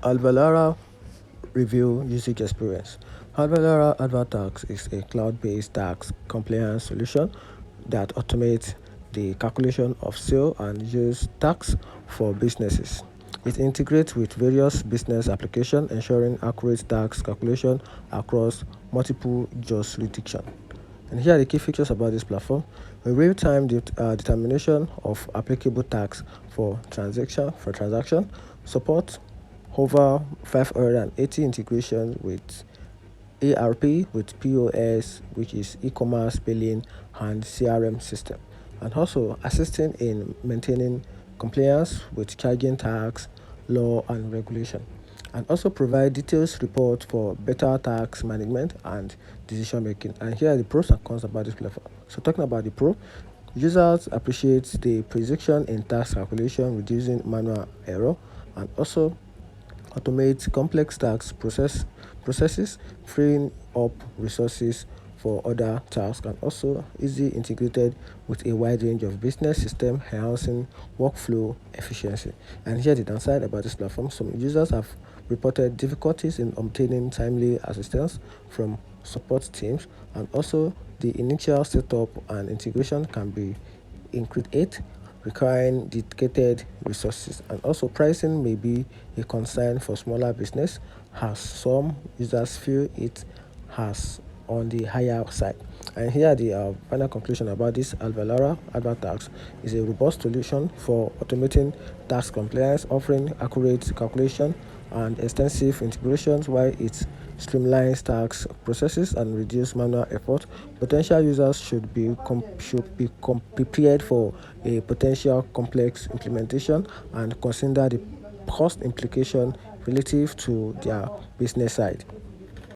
Avalara Review Usage Experience. Avalara Avatax is a cloud-based tax compliance solution that automates the calculation of sale and use tax for businesses. It integrates with various business applications, ensuring accurate tax calculation across multiple jurisdictions. And here are the key features about this platform: a real-time determination of applicable tax for transaction, support over 580 integrations with ARP, with POS, which is e-commerce billing and CRM system, and also assisting in maintaining compliance with charging tax, law and regulation, and also provide details report for better tax management and decision making. And here are the pros and cons about this platform. So talking about the pro, users appreciate the precision in tax calculation, reducing manual error, and also automate complex processes, freeing up resources for other tasks, and also easy integrated with a wide range of business systems, enhancing workflow efficiency. And here the downside about this platform: some users have reported difficulties in obtaining timely assistance from support teams, and also the initial setup and integration can be intricate, requiring dedicated resources. And also pricing may be a concern for smaller business, as some users feel it has on the higher side. And here the final conclusion about this: Alvalara Advertax is a robust solution for automating tax compliance, offering accurate calculation and extensive integrations, while it streamlines tax processes and reduce manual effort. Potential users should be prepared for a potential complex implementation and consider the cost implication relative to their business side.